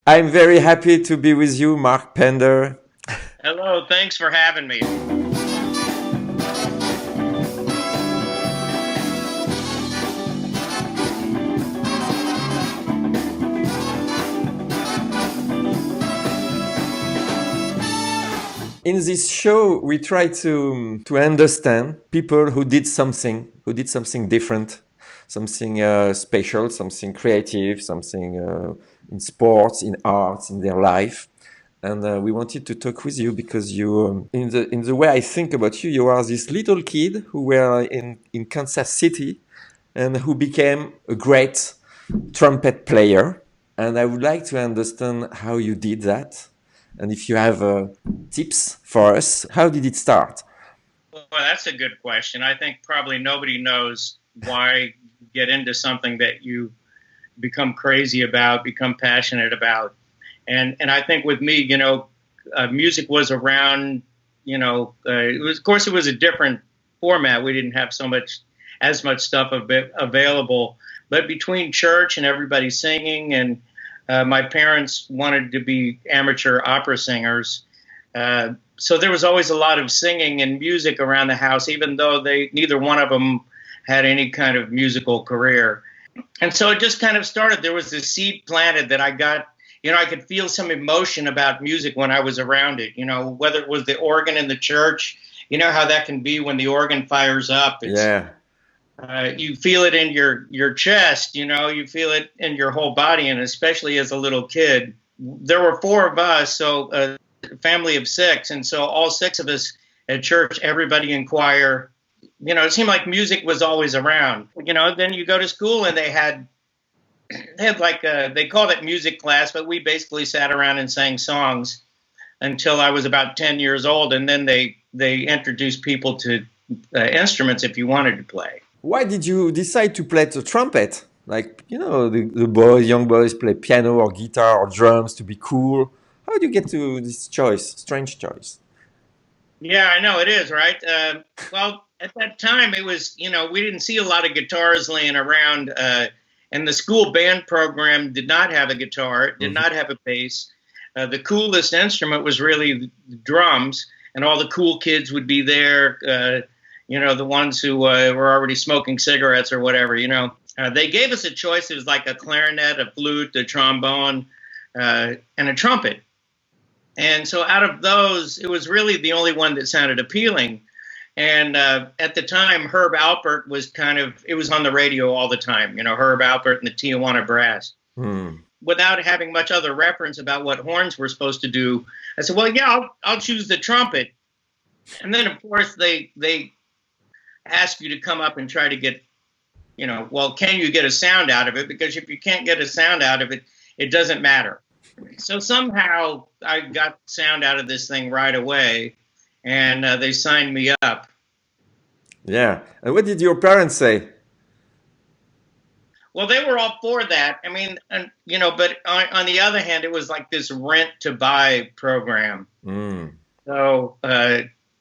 I'm very happy to be with you, Mark Pender. Hello, thanks for having me. In this show, we try to understand people who did something different, something special, something creative, something in sports, in arts, in their life. And we wanted to talk with you because you, in the way I think about you, you are this little kid who were in Kansas City and who became a great trumpet player. And I would like to understand how you did that. And if you have tips for us, how did it start? Well, that's a good question. I think probably nobody knows why get into something that you become crazy about, become passionate about. And I think with me, music was around, of course, it was a different format. We didn't have as much stuff available. But between church and everybody singing and my parents wanted to be amateur opera singers. So there was always a lot of singing and music around the house, even though neither one of them had any kind of musical career. And so it just kind of started. There was this seed planted that I got, I could feel some emotion about music when I was around it, whether it was the organ in the church, how that can be when the organ fires up. Yeah. You feel it in your chest, you feel it in your whole body, and especially as a little kid. There were four of us, so a family of six, and so all six of us at church, everybody in choir, it seemed like music was always around. Then you go to school and they had like they called it music class, but we basically sat around and sang songs until I was about 10 years old, and then they introduced people to instruments if you wanted to play. Why did you decide to play the trumpet? Like, the young boys play piano or guitar or drums to be cool. How did you get to this choice, strange choice? Yeah, I know it is, right? Well, at that time, it was, we didn't see a lot of guitars laying around, and the school band program did not have a guitar, did not have a bass. The coolest instrument was really the drums, and all the cool kids would be there. The ones who were already smoking cigarettes or whatever, They gave us a choice. It was like a clarinet, a flute, a trombone, and a trumpet. And so out of those, it was really the only one that sounded appealing. And at the time, Herb Alpert was it was on the radio all the time, Herb Alpert and the Tijuana Brass. Without having much other reference about what horns were supposed to do, I said, well, yeah, I'll choose the trumpet. And then, of course, they ask you to come up and try to get, well, can you get a sound out of it? Because if you can't get a sound out of it, it doesn't matter. So somehow I got sound out of this thing right away, and they signed me up. Yeah. And what did your parents say? Well, they were all for that. I mean, but on the other hand, it was like this rent to buy program. So,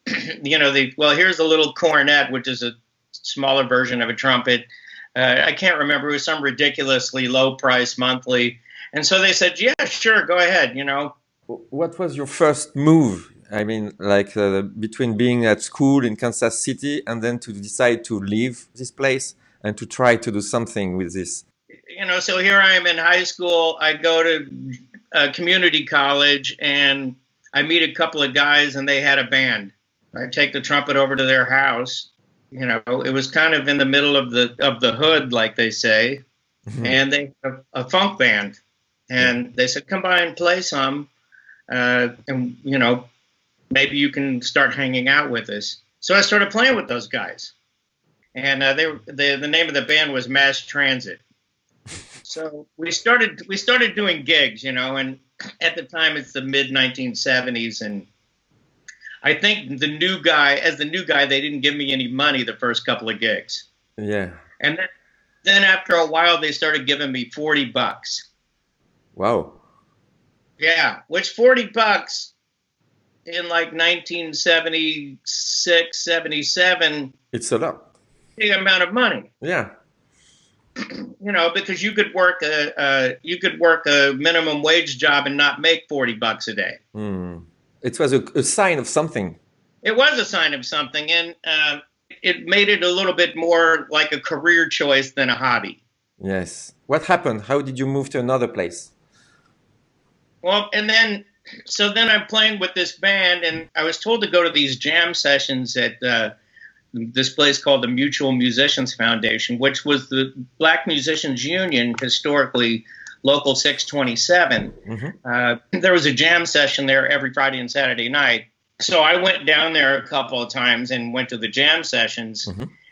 here's a little cornet, which is a smaller version of a trumpet. I can't remember. It was some ridiculously low price monthly. And so they said, yeah, sure, go ahead, What was your first move? I mean, like between being at school in Kansas City and then to decide to leave this place and to try to do something with this. So here I am in high school. I go to community college and I meet a couple of guys and they had a band. I take the trumpet over to their house. It was kind of in the middle of the hood, like they say, and they have a funk band. And they said, come by and play some, and, maybe you can start hanging out with us. So I started playing with those guys. And the name of the band was Mass Transit. So we started doing gigs, and at the time it's the mid-1970s. And I think as the new guy, they didn't give me any money the first couple of gigs. Yeah. And then after a while, they started giving me $40. Wow. Yeah, which $40 in like 1976, 77. It's a lot. Big amount of money. Yeah. because you could work a minimum wage job and not make $40 a day. It was a sign of something. It was a sign of something, and it made it a little bit more like a career choice than a hobby. Yes. What happened? How did you move to another place? Well, so then I'm playing with this band, and I was told to go to these jam sessions at this place called the Mutual Musicians Foundation, which was the Black Musicians Union, historically Local 627. There was a jam session there every Friday and Saturday night. So I went down there a couple of times and went to the jam sessions.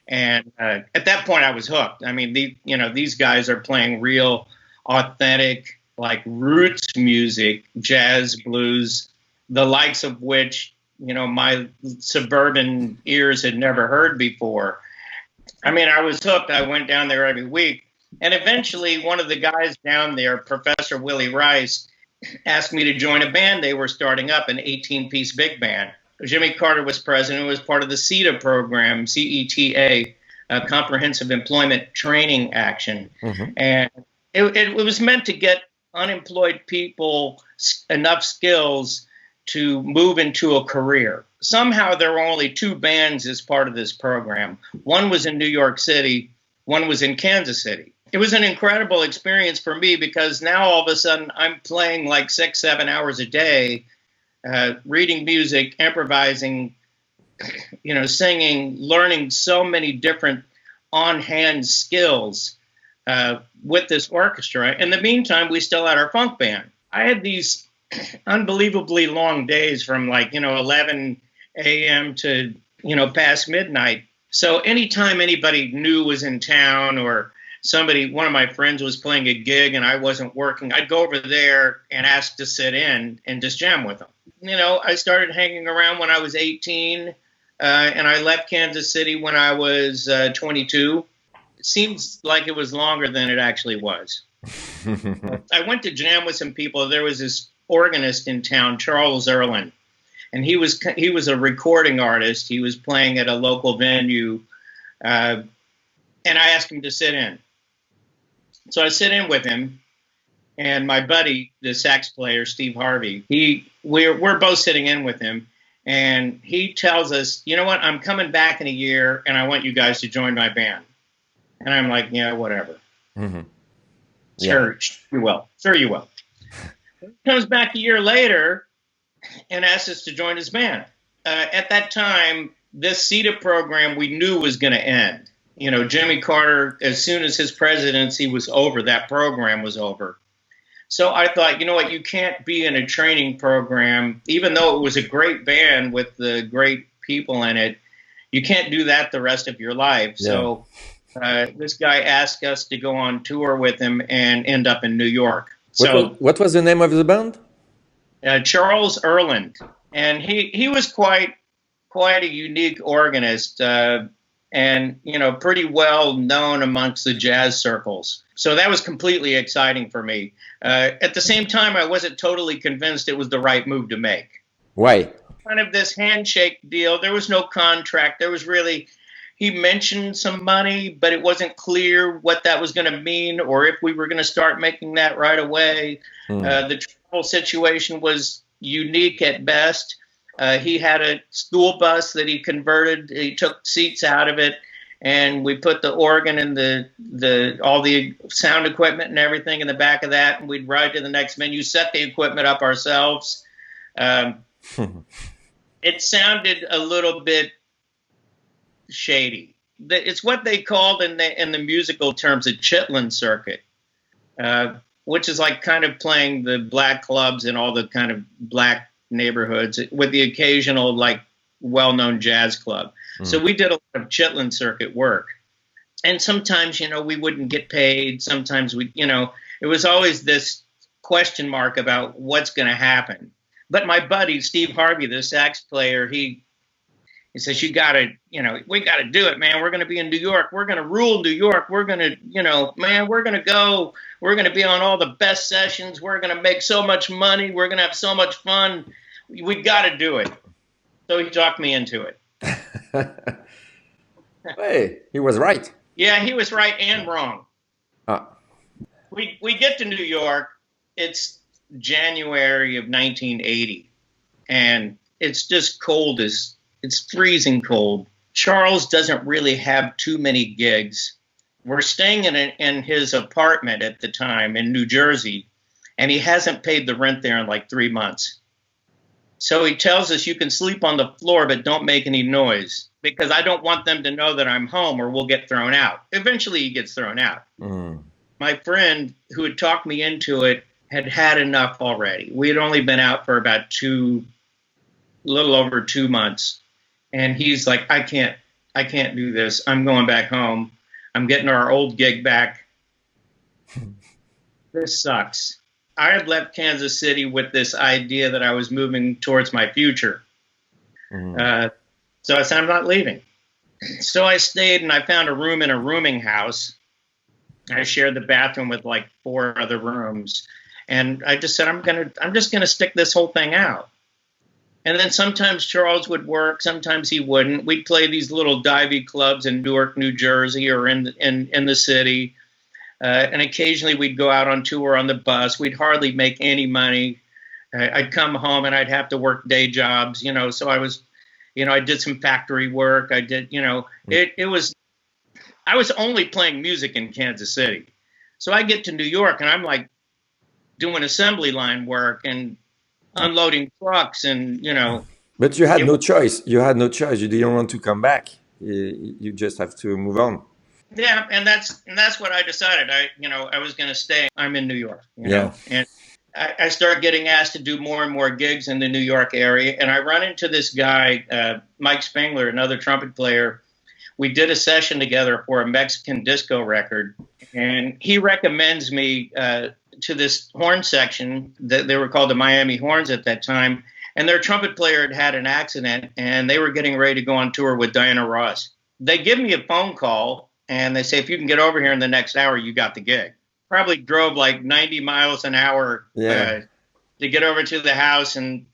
And at that point, I was hooked. I mean, these guys are playing real, authentic, like roots music, jazz, blues, the likes of which, my suburban ears had never heard before. I mean, I was hooked. I went down there every week. And eventually, one of the guys down there, Professor Willie Rice, asked me to join a band they were starting up, an 18-piece big band. Jimmy Carter was president. It was part of the CETA program, CETA, Comprehensive Employment Training Action. And it was meant to get unemployed people enough skills to move into a career. Somehow there were only two bands as part of this program. One was in New York City, one was in Kansas City. It was an incredible experience for me because now all of a sudden I'm playing like 6-7 hours a day, reading music, improvising, singing, learning so many different on-hand skills with this orchestra. In the meantime, we still had our funk band. I had these unbelievably long days from 11 a.m. to, past midnight. So anytime anybody new was in town or one of my friends was playing a gig and I wasn't working, I'd go over there and ask to sit in and just jam with them. I started hanging around when I was 18 and I left Kansas City when I was 22. It seems like it was longer than it actually was. I went to jam with some people. There was this organist in town, Charles Erlin, and he was a recording artist. He was playing at a local venue, and I asked him to sit in. So I sit in with him, and my buddy, the sax player, Steve Harvey, we're both sitting in with him, and he tells us, you know what, I'm coming back in a year, and I want you guys to join my band. And I'm like, yeah, whatever. Sure, you will. Sure, you will. He comes back a year later and asks us to join his band. At that time, this CETA program we knew was going to end. Jimmy Carter, as soon as his presidency was over, that program was over. So I thought, you know what, you can't be in a training program, even though it was a great band with the great people in it, you can't do that the rest of your life. Yeah. So this guy asked us to go on tour with him and end up in New York. What was the name of the band? Charles Erland. And he was quite a unique organist. And, pretty well known amongst the jazz circles. So that was completely exciting for me. At the same time, I wasn't totally convinced it was the right move to make. Why? Kind of this handshake deal. There was no contract. He mentioned some money, but it wasn't clear what that was going to mean or if we were going to start making that right away. The travel situation was unique at best. He had a school bus that he converted. He took seats out of it, and we put the organ and all the sound equipment and everything in the back of that, and we'd ride to the next venue, set the equipment up ourselves. It sounded a little bit shady. It's what they called in the musical terms a chitlin circuit, which is like kind of playing the black clubs in all the kind of black neighborhoods with the occasional well-known jazz club. So we did a lot of chitlin circuit work, and sometimes we wouldn't get paid. Sometimes it was always this question mark about what's going to happen. But my buddy Steve Harvey, the sax player, he says, we got to do it, man. We're going to be in New York. We're going to rule New York. We're going to, we're going to go. We're going to be on all the best sessions. We're going to make so much money. We're going to have so much fun. We got to do it. So he talked me into it. Hey, he was right. Yeah, he was right and wrong. Ah. We get to New York. It's January of 1980, and it's just cold as it's freezing cold. Charles doesn't really have too many gigs. We're staying in his apartment at the time in New Jersey, and he hasn't paid the rent there in like 3 months. So he tells us, you can sleep on the floor, but don't make any noise because I don't want them to know that I'm home or we'll get thrown out. Eventually he gets thrown out. My friend who had talked me into it had had enough already. We had only been out for about little over 2 months. And he's like, I can't do this. I'm going back home. I'm getting our old gig back. This sucks. I had left Kansas City with this idea that I was moving towards my future. So I said, I'm not leaving. So I stayed and I found a room in a rooming house. I shared the bathroom with like 4 other rooms. And I just said, I'm just gonna stick this whole thing out. And then sometimes Charles would work, sometimes he wouldn't. We'd play these little divey clubs in Newark, New Jersey, or in the city. And occasionally we'd go out on tour on the bus. We'd hardly make any money. I'd come home and I'd have to work day jobs, So I was, I did some factory work. I did, I was only playing music in Kansas City. So I get to New York and I'm like doing assembly line work and unloading trucks and, But you had no choice. You had no choice. You didn't want to come back. You just have to move on. Yeah, and that's what I decided. I was going to stay. I'm in New York. And I start getting asked to do more and more gigs in the New York area, and I run into this guy, Mike Spengler, another trumpet player. We did a session together for a Mexican disco record, and he recommends me to this horn section. That they were called the Miami Horns at that time, and their trumpet player had an accident, and they were getting ready to go on tour with Diana Ross. They give me a phone call. And they say, if you can get over here in the next hour, you got the gig. Probably drove like 90 miles an hour to get over to the house. And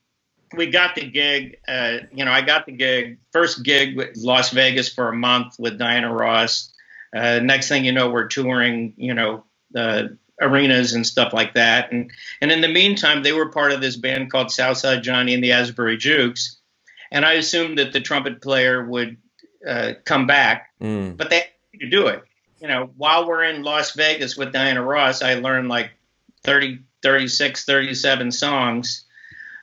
we got the gig. I got the gig. First gig with Las Vegas for a month with Diana Ross. Next thing you know, we're touring, arenas and stuff like that. And in the meantime, they were part of this band called Southside Johnny and the Asbury Jukes. And I assumed that the trumpet player would come back. But they to do it. While we're in Las Vegas with Diana Ross, I learned like 30, 36, 37 songs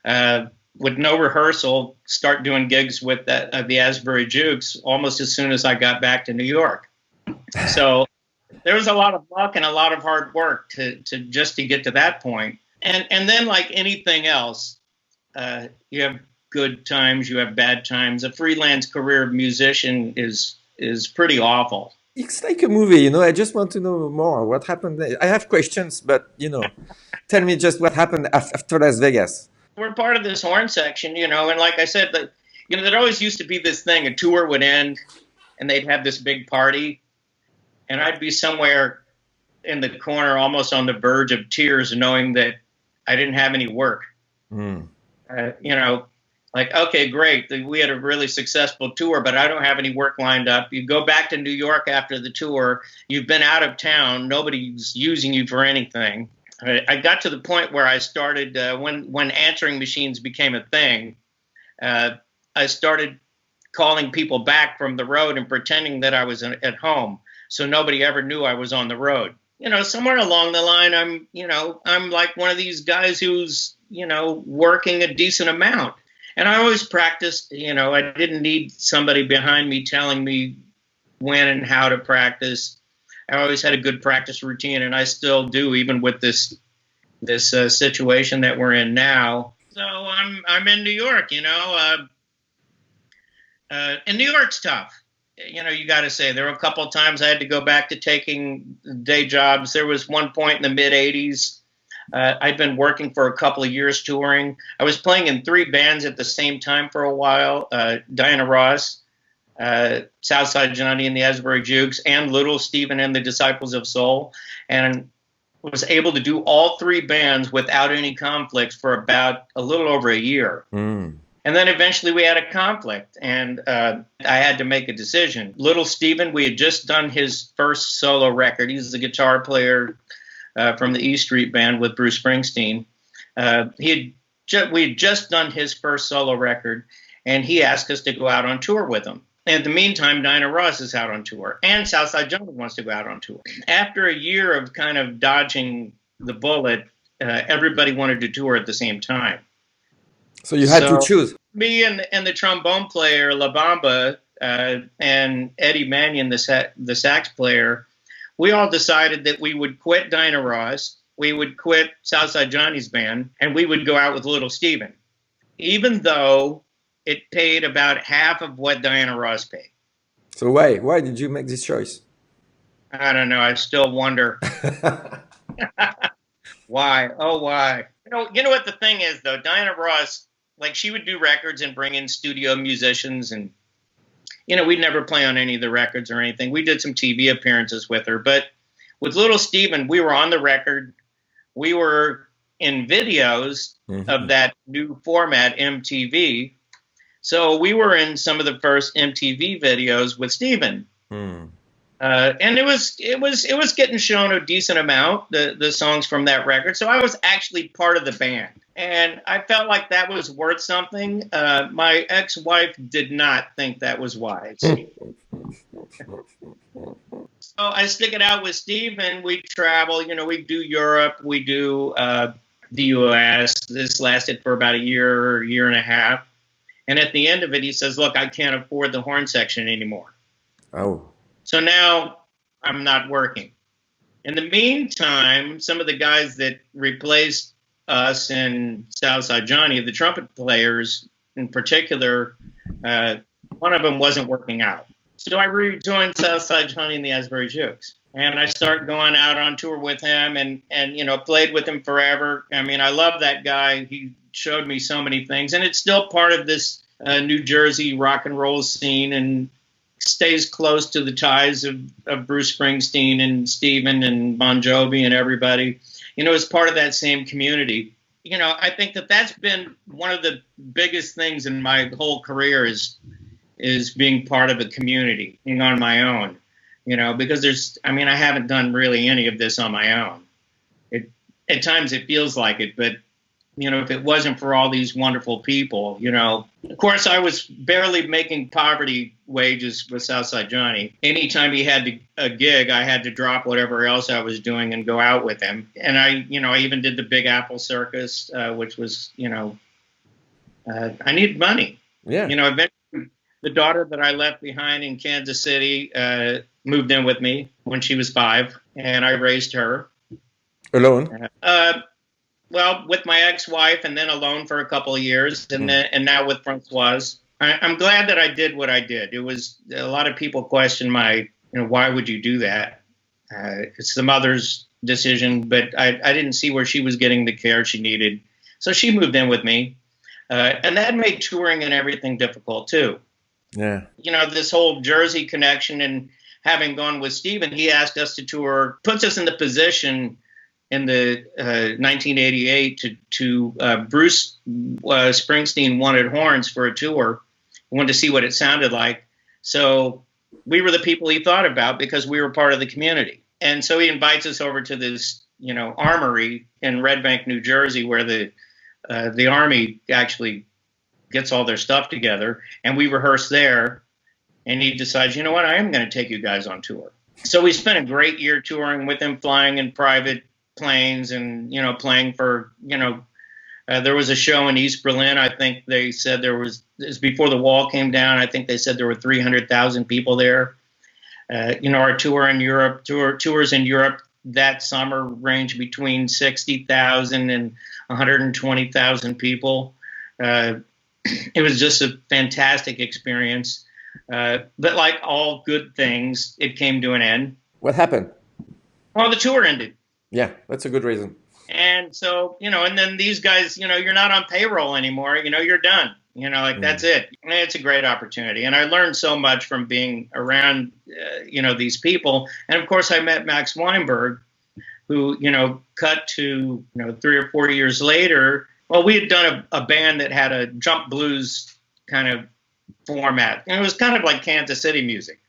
with no rehearsal, start doing gigs with the Asbury Jukes almost as soon as I got back to New York. So there was a lot of luck and a lot of hard work to get to that point. And then like anything else, you have good times, you have bad times. A freelance career of musician is pretty awful. It's like a movie, I just want to know more. What happened? I have questions, but, tell me just what happened after Las Vegas. We're part of this horn section, and like I said, there always used to be this thing. A tour would end, and they'd have this big party, and I'd be somewhere in the corner, almost on the verge of tears, knowing that I didn't have any work. Like, okay, great. We had a really successful tour, but I don't have any work lined up. You go back to New York after the tour. You've been out of town. Nobody's using you for anything. I got to the point where I started, when answering machines became a thing, I started calling people back from the road and pretending that I was at home. So nobody ever knew I was on the road. Somewhere along the line, I'm like one of these guys who's, working a decent amount. And I always practiced, I didn't need somebody behind me telling me when and how to practice. I always had a good practice routine, and I still do, even with this situation that we're in now. So I'm in New York, and New York's tough. You got to say, there were a couple of times I had to go back to taking day jobs. There was one point in the mid 80s. I'd been working for a couple of years touring. I was playing in 3 bands at the same time for a while. Diana Ross, Southside Johnny and the Asbury Jukes, and Little Stephen and the Disciples of Soul. And was able to do all 3 bands without any conflicts for about a little over a year. And And then eventually we had a conflict, and I had to make a decision. Little Steven, we had just done his first solo record. He's the guitar player from the E Street Band with Bruce Springsteen. We had just done his first solo record, and he asked us to go out on tour with him. In the meantime, Diana Ross is out on tour, and Southside Johnny wants to go out on tour. After a year of kind of dodging the bullet, everybody wanted to tour at the same time. So you had to choose. Me and the trombone player, La Bamba, and Eddie Mannion, the sax player, we all decided that we would quit Diana Ross, we would quit Southside Johnny's band, and we would go out with Little Steven, even though it paid about half of what Diana Ross paid. So why did you make this choice? I don't know. I still wonder. Why? Oh, why? You know what the thing is, though? Diana Ross, like, she would do records and bring in studio musicians, and, we'd never play on any of the records or anything. We did some TV appearances with her, but with Little Steven, we were on the record. We were in videos of that new format, MTV. So we were in some of the first MTV videos with Steven. And it was getting shown a decent amount, the songs from that record. So I was actually part of the band, and I felt like that was worth something. My ex-wife did not think that was wise. So I stick it out with Steve, and we travel. We do Europe, we do the U.S. This lasted for about a year and a half. And at the end of it, he says, "Look, I can't afford the horn section anymore." Oh. So now I'm not working. In the meantime, some of the guys that replaced us in Southside Johnny, the trumpet players in particular, one of them wasn't working out. So I rejoined Southside Johnny and the Asbury Jukes. And I started going out on tour with him and played with him forever. I mean, I love that guy. He showed me so many things. And it's still part of this New Jersey rock and roll scene, and stays close to the ties of Bruce Springsteen and Steven and Bon Jovi and everybody, as part of that same community. I think that's been one of the biggest things in my whole career is being part of a community, being on my own, because I haven't done really any of this on my own. At times it feels like it, but if it wasn't for all these wonderful people, of course, I was barely making poverty wages with Southside Johnny. Anytime he had a gig, I had to drop whatever else I was doing and go out with him. And I even did the Big Apple Circus, which was, I needed money. Yeah. Eventually the daughter that I left behind in Kansas City moved in with me when she was 5, and I raised her. Alone? Well, with my ex-wife, and then alone for a couple of years, and now with Francoise. I'm glad that I did what I did. It was a lot of people question why would you do that? It's the mother's decision, but I didn't see where she was getting the care she needed, so she moved in with me, and that made touring and everything difficult too. Yeah. This whole Jersey connection, and having gone with Steven, he asked us to tour, puts us in the position in the 1988 to Bruce Springsteen wanted horns for a tour. He wanted to see what it sounded like. So we were the people he thought about because we were part of the community. And so he invites us over to this, armory in Red Bank, New Jersey, where the Army actually gets all their stuff together. And we rehearse there. And he decides, I am going to take you guys on tour. So we spent a great year touring with him, flying in private planes and, playing for, there was a show in East Berlin. I think they said it was before the wall came down. I think they said there were 300,000 people there. Our tours in Europe that summer ranged between 60,000 and 120,000 people. It was just a fantastic experience. But like all good things, it came to an end. What happened? Well, the tour ended. Yeah, that's a good reason. And so, and then these guys, you're not on payroll anymore. You're done. That's it. It's a great opportunity. And I learned so much from being around, these people. And of course, I met Max Weinberg, who, cut to, 3 or 4 years later, Well, we had done a band that had a jump blues kind of format, and it was kind of like Kansas City music.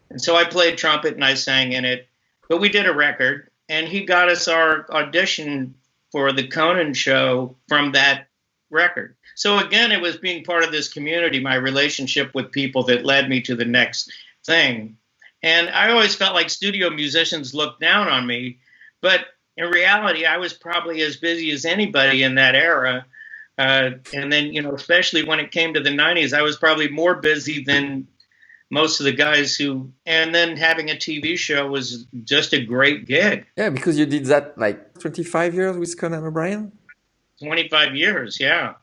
And so I played trumpet and I sang in it, but we did a record, and he got us our audition for the Conan show from that record. So again, it was being part of this community, my relationship with people that led me to the next thing. And I always felt like studio musicians looked down on me, but in reality, I was probably as busy as anybody in that era. And then, you know, especially when it came to the 90s, I was probably more busy than most of the guys who, and then having a TV show was just a great gig. Yeah, because you did that like 25 years with Conan O'Brien? 25 years, yeah.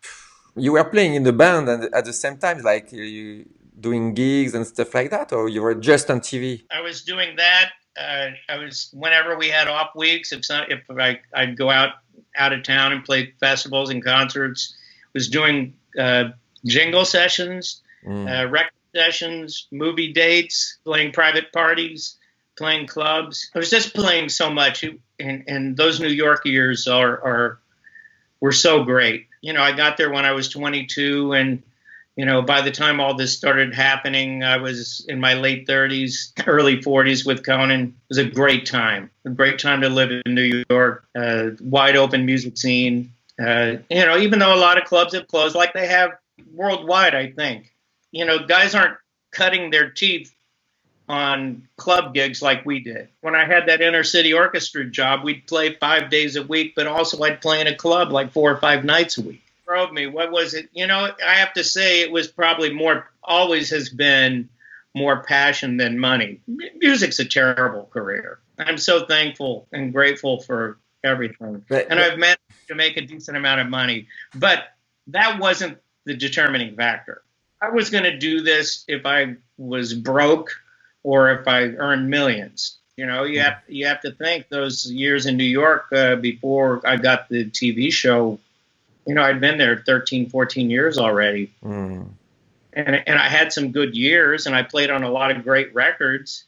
You were playing in the band and at the same time, like you doing gigs and stuff like that, or you were just on TV? I was doing that. I was, whenever we had off weeks, if I'd go out of town and play festivals and concerts, was doing jingle sessions, record sessions, movie dates, playing private parties, playing clubs. I was just playing so much, and those New York years were so great. You know, I got there when I was 22, and you know, by the time all this started happening, I was in my late 30s, early 40s with Conan. It was a great time to live in New York, wide open music scene. You know, even though a lot of clubs have closed, like they have worldwide, I think. You know, guys aren't cutting their teeth on club gigs like we did. When I had that inner city orchestra job, we'd play 5 days a week, but also I'd play in a club like 4 or 5 nights a week. Drove me. What was it? You know, I have to say it was probably always has been more passion than money. Music's a terrible career. I'm so thankful and grateful for everything. And I've managed to make a decent amount of money, but that wasn't the determining factor. I was going to do this if I was broke or if I earned millions. You know, you have to think those years in New York before I got the TV show. You know, I'd been there 13, 14 years already. And I had some good years, and I played on a lot of great records.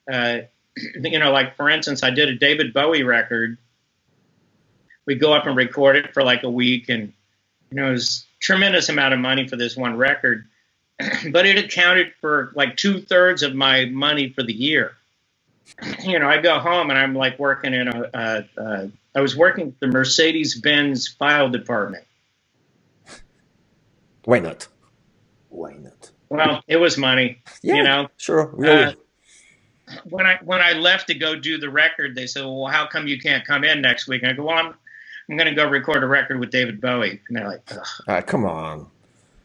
You know, like, for instance, I did a David Bowie record. We'd go up and record it for like a week, and, you know, it was a tremendous amount of money for this one record. But it accounted for like 2/3 of my money for the year. You know, I go home, and I'm like working in I was working at the Mercedes-Benz file department. Why not? Why not? Well, it was money, yeah, you know. Sure. When I left to go do the record, they said, "Well, how come you can't come in next week?" And I go, "Well, I'm going to go record a record with David Bowie." And they're like, "Come on."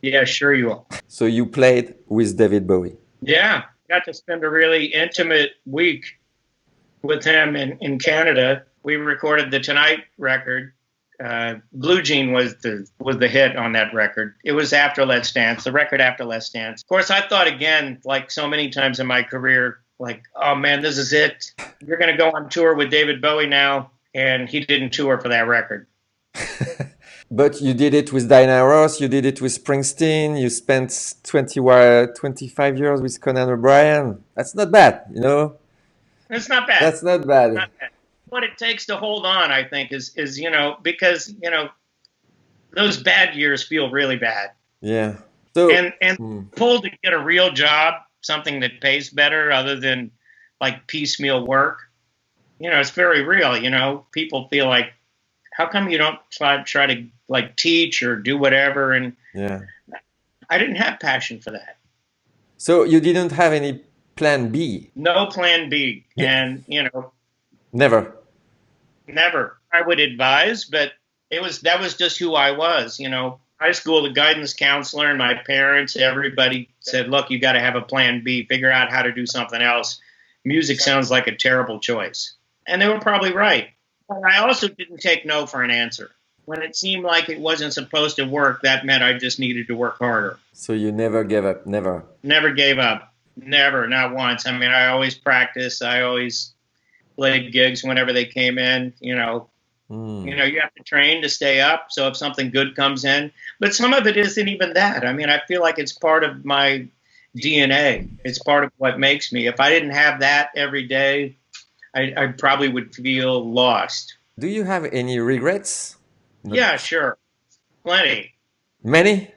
Yeah, sure you will. So you played with David Bowie? Yeah, got to spend a really intimate week with him in Canada. We recorded the Tonight record. Blue Jean was the hit on that record. It was after Let's Dance, the record after Let's Dance. Of course, I thought again, like so many times in my career, like, oh man, this is it. You're going to go on tour with David Bowie now, and he didn't tour for that record. But you did it with Diana Ross, you did it with Springsteen, you spent 25 years with Conan O'Brien. That's not bad, you know? It's not bad. That's not bad. Not bad. What it takes to hold on, I think, is you know, because, you know, those bad years feel really bad. Yeah. So and pull to get a real job, something that pays better other than like piecemeal work. You know, it's very real. You know, people feel like, how come you don't try to like teach or do whatever? And yeah, I didn't have passion for that. So you didn't have any plan B? No plan B. Yeah. And, you know, Never. I would advise, but that was just who I was. You know, high school, the guidance counselor and my parents, everybody said, look, you got to have a plan B, figure out how to do something else. Music sounds like a terrible choice. And they were probably right. But I also didn't take no for an answer. When it seemed like it wasn't supposed to work, that meant I just needed to work harder. So you never gave up, never? Never gave up. Never, not once. I mean, I always practiced. I always played gigs whenever they came in, you know. You know, you have to train to stay up. So if something good comes in, but some of it isn't even that. I mean, I feel like it's part of my DNA. It's part of what makes me. If I didn't have that every day, I probably would feel lost. Do you have any regrets? Yeah, sure. Plenty. Many?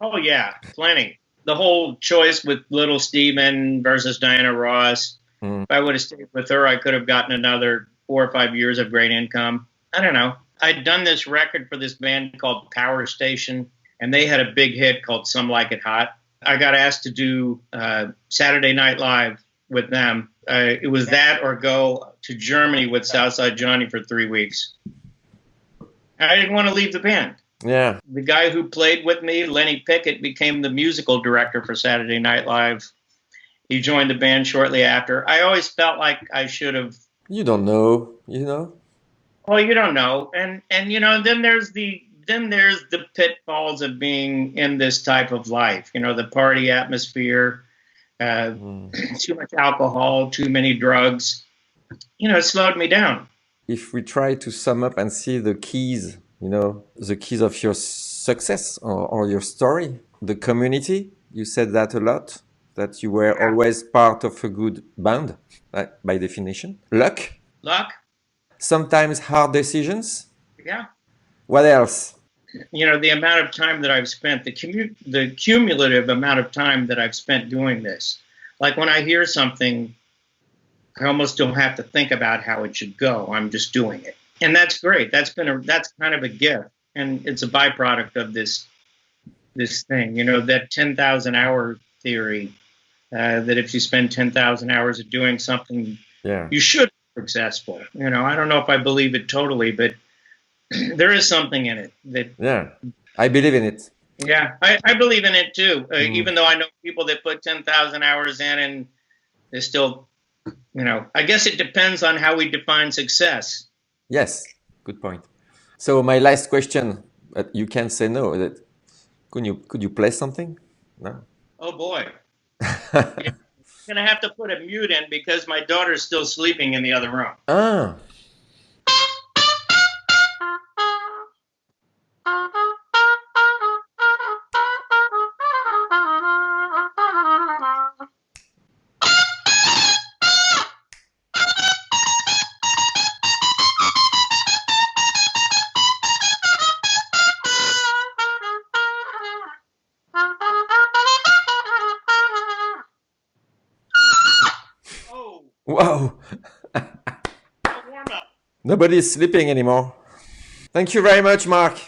Oh yeah, plenty. The whole choice with Little Steven versus Diana Ross. Mm. If I would have stayed with her, I could have gotten another 4 or 5 years of great income. I don't know. I'd done this record for this band called Power Station, and they had a big hit called Some Like It Hot. I got asked to do Saturday Night Live with them. It was that or go to Germany with Southside Johnny for 3 weeks. I didn't want to leave the band. Yeah. The guy who played with me, Lenny Pickett, became the musical director for Saturday Night Live. He joined the band shortly after. I always felt like I should have. You don't know, you know? Well, you don't know, and then there's the pitfalls of being in this type of life. The party atmosphere, too much alcohol, too many drugs. It slowed me down. If we try to sum up and see the keys, the keys of your success or your story, the community, you said that a lot, that you were always part of a good band, by definition. Luck. Sometimes hard decisions. Yeah. What else? The amount of time that I've spent, the cumulative amount of time that I've spent doing this. Like when I hear something, I almost don't have to think about how it should go. I'm just doing it. And that's great. That's kind of a gift. And it's a byproduct of this thing, that 10,000 hour theory, that if you spend 10,000 hours of doing something, you should be successful. I don't know if I believe it totally, but there is something in it I believe in it. Yeah, I believe in it too. Even though I know people that put 10,000 hours in and they're still, I guess it depends on how we define success. Yes, good point. So my last question, you can't say no. Could you play something? No. Oh boy. I'm gonna have to put a mute in because my daughter's still sleeping in the other room. Ah. Wow. Warm up. Nobody's sleeping anymore. Thank you very much, Mark.